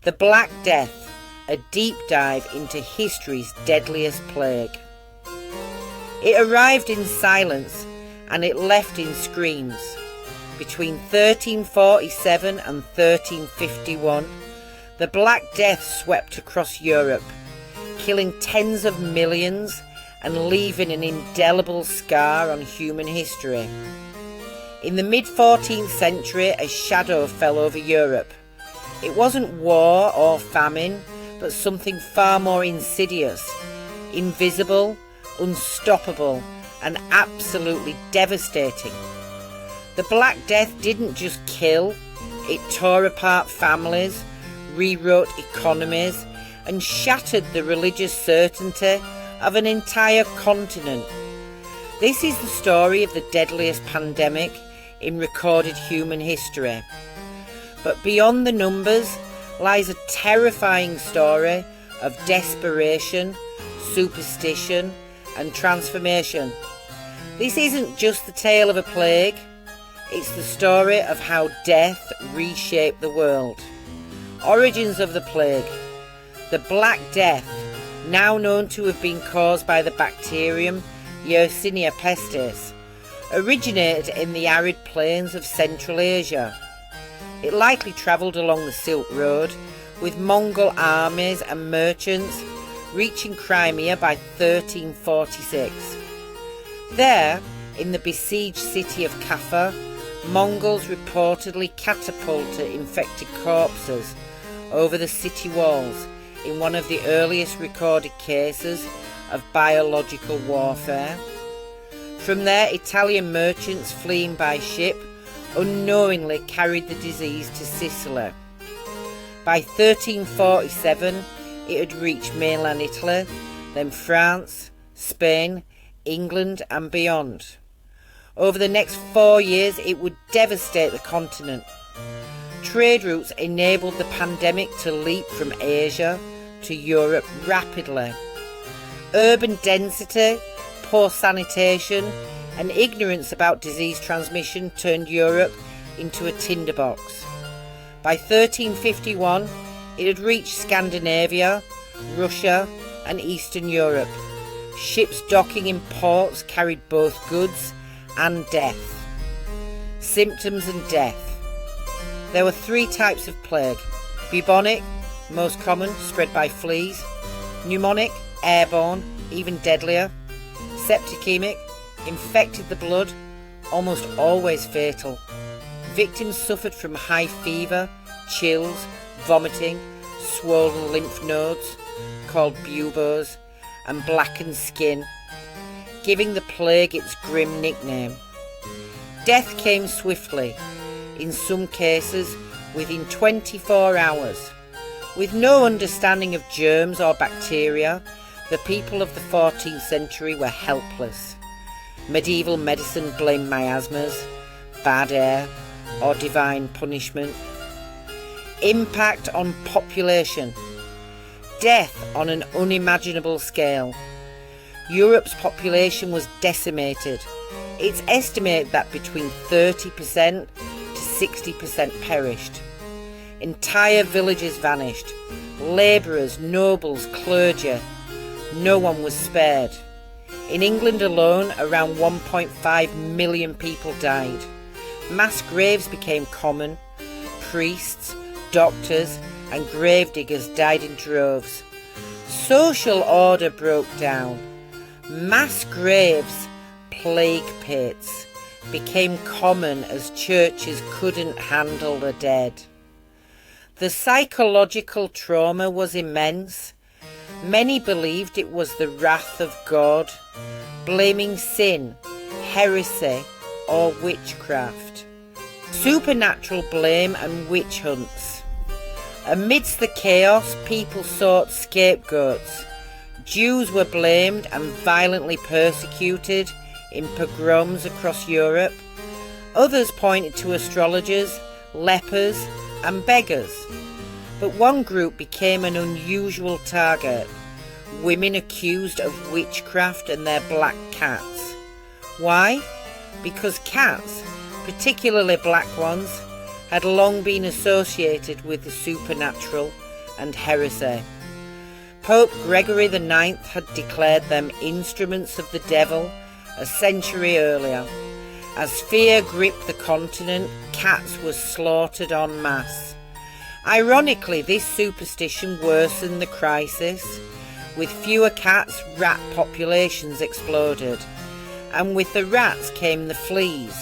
The Black Death, a deep dive into history's deadliest plague. It arrived in silence and it left in screams. Between 1347 and 1351, the Black Death swept across Europe, killing tens of millions and leaving an indelible scar on human history. In the mid-14th century, a shadow fell over Europe. It wasn't war or famine, but something far more insidious, invisible, unstoppable, and absolutely devastating. The Black Death didn't just kill, it tore apart families, rewrote economies, and shattered the religious certainty of an entire continent. This is the story of the deadliest pandemic in recorded human history. But beyond the numbers lies a terrifying story of desperation, superstition, and transformation. This isn't just the tale of a plague, it's the story of how death reshaped the world. Origins of the plague. The Black Death, now known to have been caused by the bacterium Yersinia pestis, originated in the arid plains of Central Asia. It likely travelled along the Silk Road, with Mongol armies and merchants reaching Crimea by 1346. There, in the besieged city of Kaffa, Mongols reportedly catapulted infected corpses over the city walls in one of the earliest recorded cases of biological warfare. From there, Italian merchants fleeing by ship unknowingly carried the disease to Sicily. By 1347, it had reached mainland Italy, then France, Spain, England and beyond. Over the next 4 years, it would devastate the continent. Trade routes enabled the pandemic to leap from Asia to Europe rapidly. Urban density, poor sanitation, and ignorance about disease transmission turned Europe into a tinderbox. By 1351, it had reached Scandinavia, Russia, and Eastern Europe. Ships docking in ports carried both goods and death. Symptoms and death. There were 3 types of plague: bubonic, most common, spread by fleas; pneumonic, airborne, even deadlier; septicemic, infected the blood, almost always fatal. Victims suffered from high fever, chills, vomiting, swollen lymph nodes, called buboes, and blackened skin, giving the plague its grim nickname. Death came swiftly, in some cases within 24 hours. With no understanding of germs or bacteria, the people of the 14th century were helpless. Medieval medicine blamed miasmas, bad air, or divine punishment. Impact on population. Death on an unimaginable scale. Europe's population was decimated. It's estimated that between 30% to 60% perished. Entire villages vanished. Labourers, nobles, clergy. No one was spared. In England alone, around 1.5 million people died. Mass graves became common. Priests, doctors, and gravediggers died in droves. Social order broke down. Mass graves, plague pits, became common as churches couldn't handle the dead. The psychological trauma was immense. Many believed it was the wrath of God, blaming sin, heresy, or witchcraft. Supernatural blame and witch hunts. Amidst the chaos, people sought scapegoats. Jews were blamed and violently persecuted in pogroms across Europe. Others pointed to astrologers, lepers, and beggars. But one group became an unusual target: women accused of witchcraft and their black cats. Why? Because cats, particularly black ones, had long been associated with the supernatural and heresy. Pope Gregory IX had declared them instruments of the devil a century earlier. As fear gripped the continent, cats were slaughtered en masse. Ironically, this superstition worsened the crisis. With fewer cats, rat populations exploded. And with the rats came the fleas,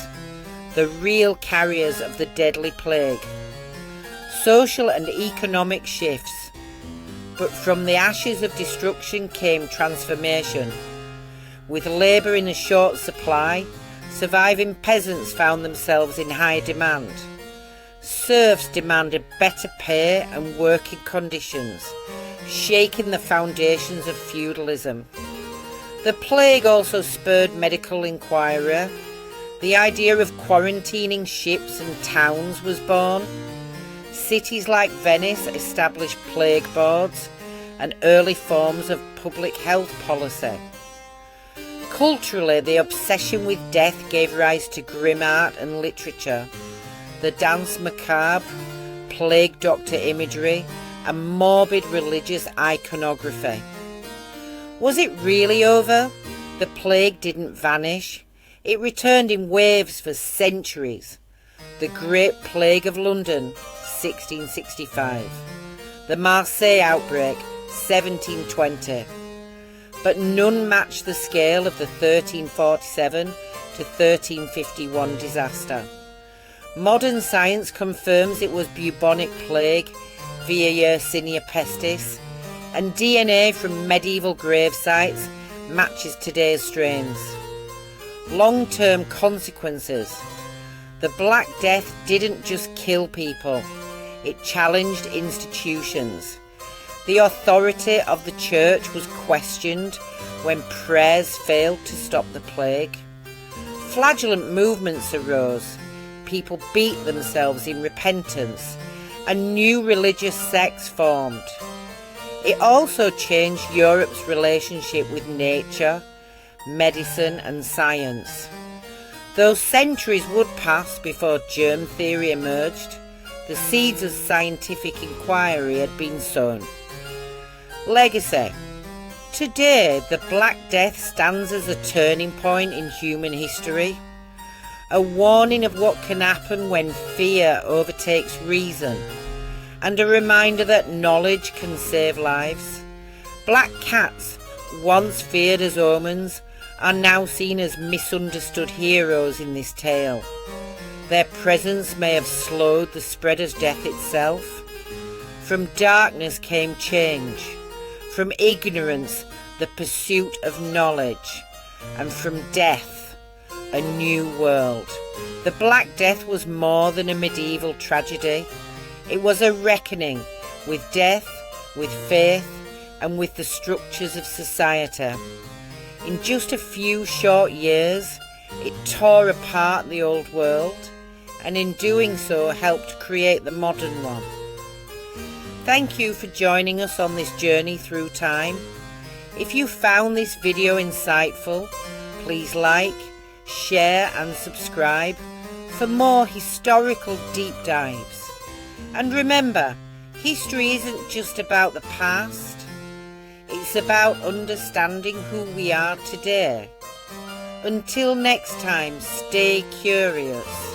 the real carriers of the deadly plague. Social and economic shifts. But from the ashes of destruction came transformation. With labour in a short supply, surviving peasants found themselves in high demand. Serfs demanded better pay and working conditions, shaking the foundations of feudalism. The plague also spurred medical inquiry. The idea of quarantining ships and towns was born. Cities like Venice established plague boards and early forms of public health policy. Culturally, the obsession with death gave rise to grim art and literature, the danse macabre, plague doctor imagery, and morbid religious iconography. Was it really over? The plague didn't vanish. It returned in waves for centuries. The Great Plague of London, 1665. The Marseille outbreak, 1720. But none matched the scale of the 1347 to 1351 disaster. Modern science confirms it was bubonic plague via Yersinia pestis, and DNA from medieval grave sites matches today's strains. Long-term consequences. The Black Death didn't just kill people, it challenged institutions. The authority of the church was questioned when prayers failed to stop the plague. Flagellant movements arose. People beat themselves in repentance, and new religious sects formed. It also changed Europe's relationship with nature, medicine and science. Though centuries would pass before germ theory emerged, the seeds of scientific inquiry had been sown. Legacy. Today, the Black Death stands as a turning point in human history, a warning of what can happen when fear overtakes reason, and a reminder that knowledge can save lives. Black cats, once feared as omens, are now seen as misunderstood heroes in this tale. Their presence may have slowed the spread of death itself. From darkness came change. From ignorance, the pursuit of knowledge. And from death, a new world. The Black Death was more than a medieval tragedy. It was a reckoning with death, with faith, and with the structures of society. In just a few short years, it tore apart the old world, and in doing so helped create the modern one. Thank you for joining us on this journey through time. If you found this video insightful, please like, share and subscribe for more historical deep dives. And remember, history isn't just about the past, it's about understanding who we are today. Until next time, stay curious.